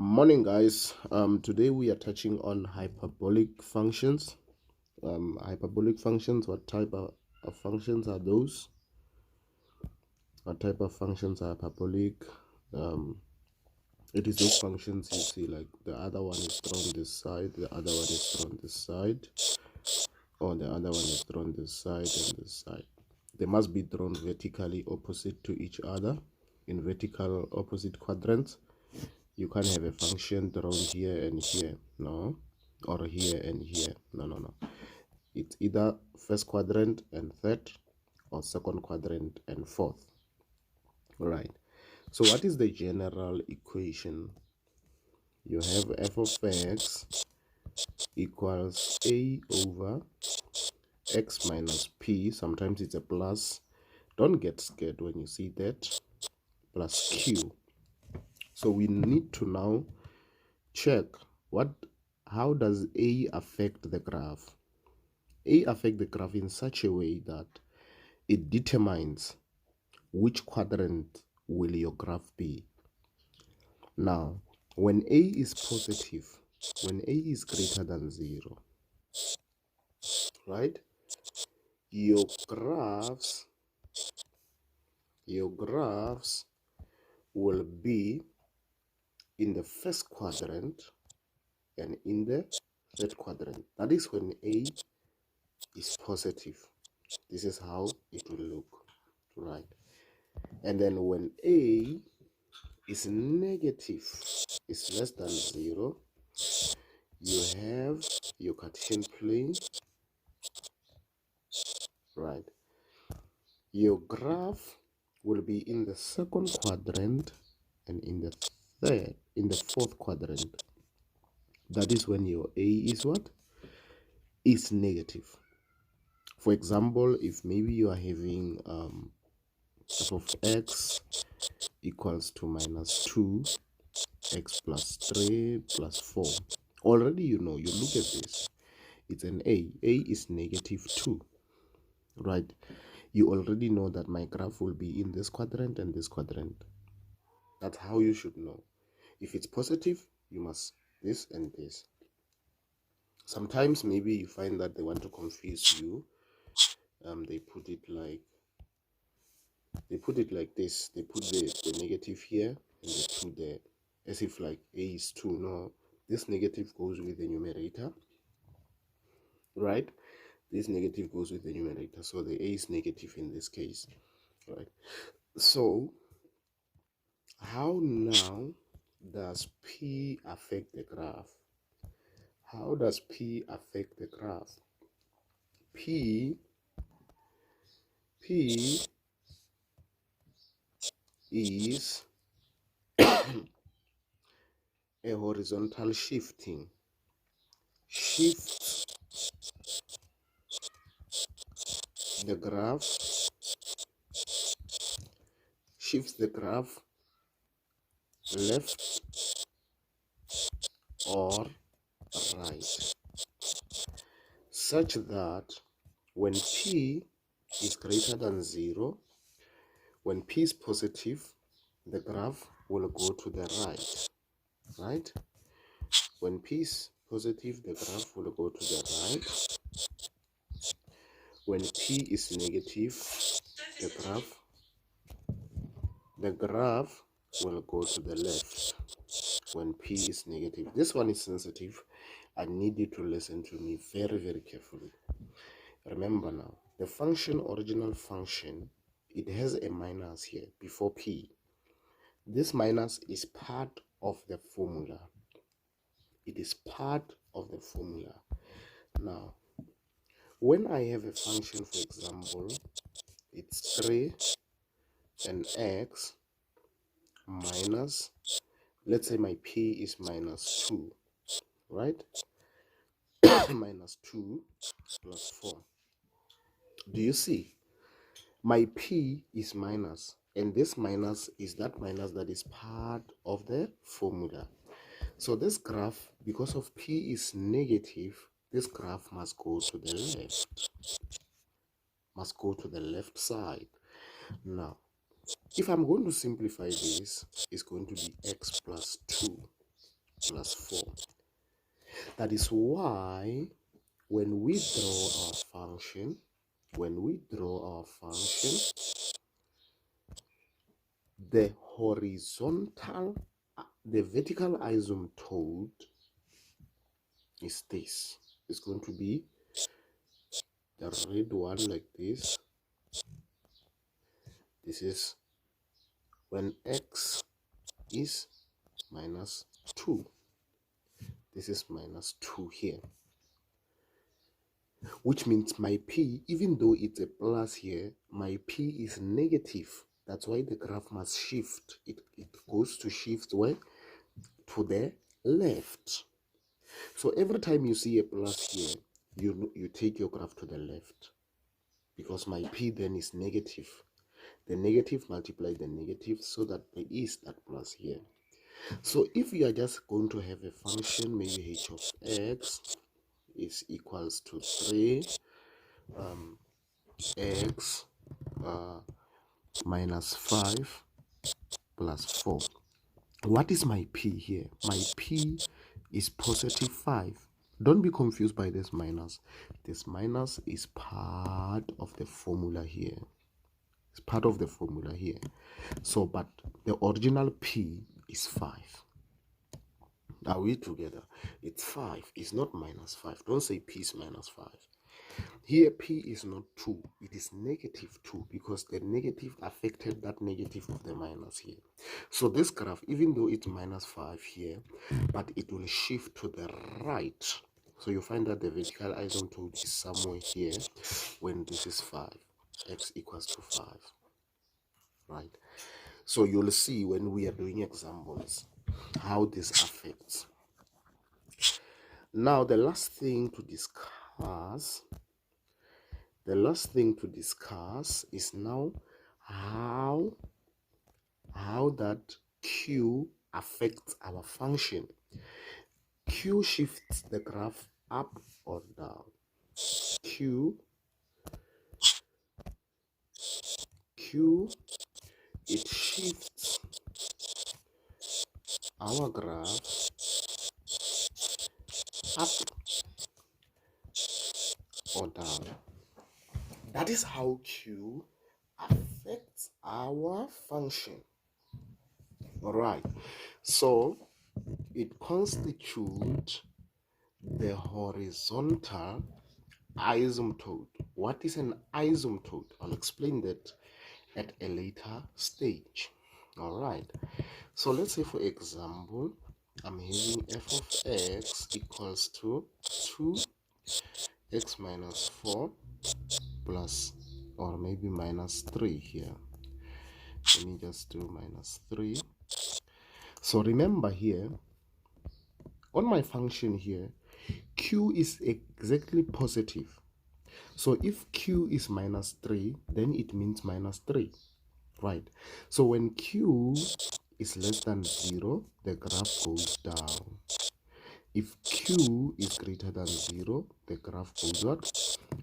Morning, guys. Today we are touching on hyperbolic functions. Hyperbolic functions, what type of functions are those? What type of functions are hyperbolic? It is those functions you see, like the other one is thrown this side, the other one is thrown this side, or the other one is thrown this side and this side. They must be thrown vertically opposite to each other in vertical opposite quadrants. You can't have a function thrown here and here, no, or here and here, no. It's either first quadrant and third, or second quadrant and fourth. All right. So what is the general equation? You have f of x equals a over x minus p. Sometimes it's a plus. Don't get scared when you see that. Plus q. So we need to now check how does a affect the graph. A affect the graph in such a way that it determines which quadrant will your graph be. Now, when a is positive, when a is greater than 0, right, your graphs will be in the first quadrant and in the third quadrant. That is when a is positive. This is how it will look, right? And then when a is negative, is less than 0, you have your Cartesian plane, right? Your graph will be in the second quadrant and in the fourth quadrant. That is when your a is what? Is negative. For example, if maybe you are having f of x equals to minus 2, x plus 3 plus 4. Already you look at this. It's an a. A is negative 2, right? You already know that my graph will be in this quadrant and this quadrant. That's how you should know. If it's positive, you must this and this. Sometimes maybe you find that they want to confuse you. They put it like this. They put the negative here and they put the as if like a is 2. No, this negative goes with the numerator, right? This negative goes with the numerator, so the a is negative in this case, right? So how now does p affect the graph? How does p affect the graph? P is a horizontal shifting. Shifts the graph left or right, such that when p is greater than 0, when p is positive, the graph will go to the right? When p is positive, the graph will go to the right. When p is negative, the graph will go to the left. When p is negative. This one is sensitive. I need you to listen to me very, very carefully. Remember now, the original function, it has a minus here before p. This minus is part of the formula. It is part of the formula. Now, when I have a function, for example, it's 3 and x minus, let's say my p is minus 2, right? Minus 2 plus 4. Do you see? My p is minus, and this minus is that minus that is part of the formula. So this graph, because of p is negative, this graph must go to the left. Must go to the left side. Now, if I'm going to simplify this, it's going to be x plus 2. plus 4. That is why when we draw our function, the vertical asymptote is this. It's going to be the red one like this. This is when x is minus 2. This is minus 2 here, which means my p, even though it's a plus here, my p is negative. That's why the graph must shift. It goes to shift where? To the left. So every time you see a plus here, you take your graph to the left, because my p then is negative. The negative multiply the negative, so that there is that plus here. So if you are just going to have a function, maybe h of x is equals to 3 x minus 5 plus 4. What is my p here? My p is positive 5. Don't be confused by this minus. This minus is part of the formula here. It's part of the formula here. So, but the original p is 5. Are we together? It's 5. It's not minus 5. Don't say p is minus 5. Here p is not 2. It is negative 2, because the negative affected that negative of the minus here. So this graph, even though it's minus 5 here, but it will shift to the right. So you find that the vertical asymptote is somewhere here when this is 5. X equals to 5. Right? So you'll see when we are doing examples how this affects. Now the last thing to discuss is now how that Q affects our function. Q shifts the graph up or down. Q it shifts our graph up or down. That is how Q affects our function. All right. So it constitutes the horizontal asymptote. What is an asymptote? I'll explain that at a later stage. All right. So let's say, for example, I'm having f of x equals to 2x minus 4 plus, or maybe minus 3 here. Let me just do minus 3. So remember here, on my function here, q is exactly positive. So if q is minus 3, then it means minus 3. Right? So when q is less than 0, the graph goes down. If q is greater than 0, the graph goes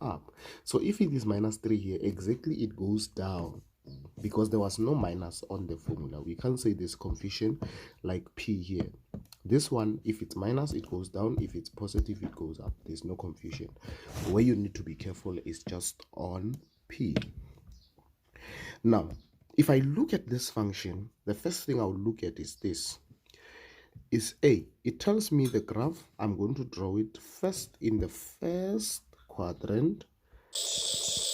up. So if it is minus 3 here, exactly it goes down, because there was no minus on the formula. We can't say there's confusion like p here. This one, if it's minus, it goes down. If it's positive, it goes up. There's no confusion. Where you need to be careful is just on p. Now, if I look at this function, the first thing I'll look at is this. Is A. It tells me the graph. I'm going to draw it first in the first quadrant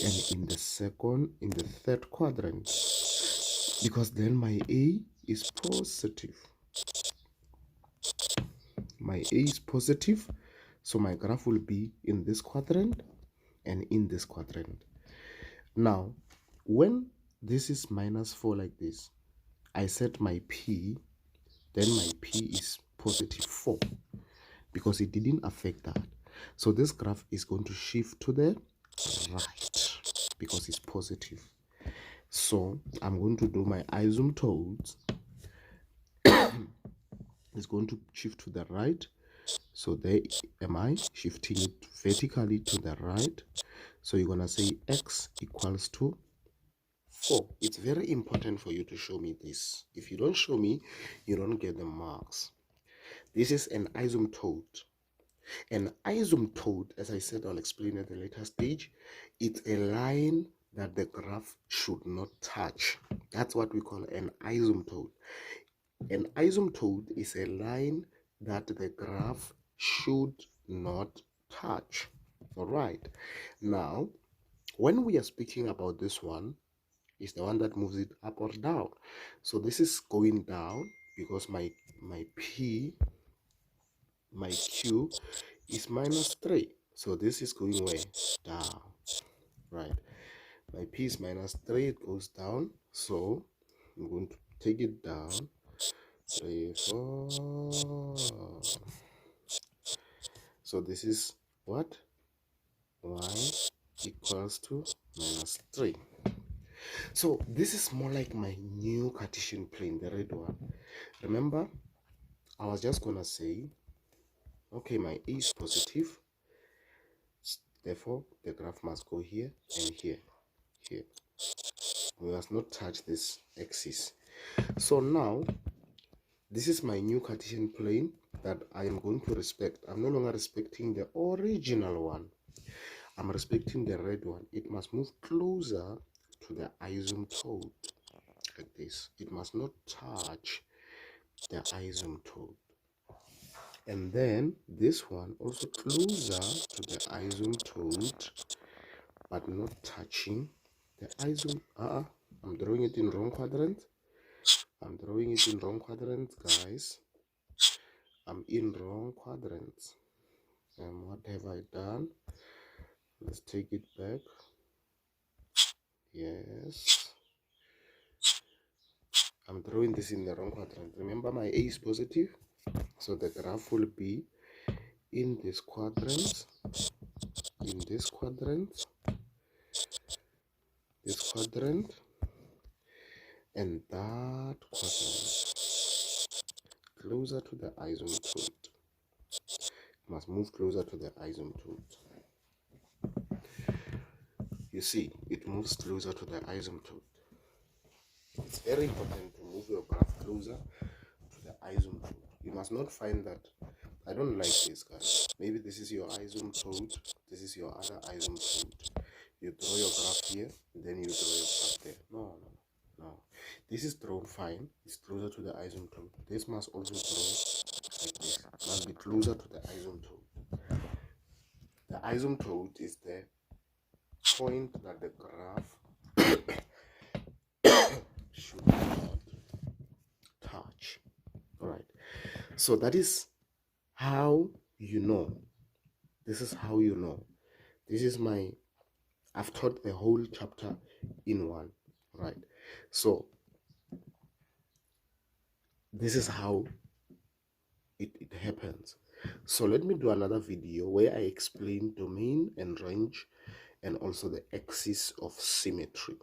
and in the third quadrant, because then my A is positive. My A is positive, so my graph will be in this quadrant and in this quadrant. Now, when this is minus 4 like this, I set my P, then my P is positive 4, because it didn't affect that. So this graph is going to shift to the right because it's positive. So I'm going to do my asymptotes. It's going to shift to the right. So there am I shifting it vertically to the right. So you're going to say x equals to 4. It's very important for you to show me this. If you don't show me, you don't get the marks. This is an asymptote. An asymptote, as I said, I'll explain at the later stage, it's a line that the graph should not touch. That's what we call an asymptote. An asymptote is a line that the graph should not touch. All right. Now, when we are speaking about this one, is the one that moves it up or down. So this is going down because my P, my Q is -3. So this is going where? Down. Right. My P is -3, it goes down. So I'm going to take it down. 3, 4. So this is what? Y equals to -3. So this is more like my new Cartesian plane, the red one. Remember, I was just gonna say, okay, my A is positive, therefore the graph must go here and here. We must not touch this axis. So now, this is my new Cartesian plane that I am going to respect. I'm no longer respecting the original one. I'm respecting the red one. It must move closer to the asymptote, like this. It must not touch the asymptote. And then this one also closer to the asymptote, but not touching the asymptote. I'm drawing it in wrong quadrant. I'm drawing it in wrong quadrant, guys. I'm in wrong quadrant. And what have I done? Let's take it back. Yes. I'm drawing this in the wrong quadrant. Remember, my A is positive, so the graph will be in this quadrant, this quadrant, and that quadrant, closer to the asymptote. Must move closer to the asymptote. You see, it moves closer to the asymptote. It's very important to move your graph closer to the asymptote. You must not find that, I don't like this, guys. Maybe this is your asymptote, this is your other asymptote. You draw your graph here, then you draw your graph there. No. This is drawn fine. It's closer to the asymptote. This must also draw like this. It must be closer to the asymptote. The asymptote is the point that the graph should not touch. All right. So that is how you know. This is how you know. This is my, I've taught the whole chapter in one, right? So this is how it happens. So let me do another video where I explain domain and range and also the axis of symmetry.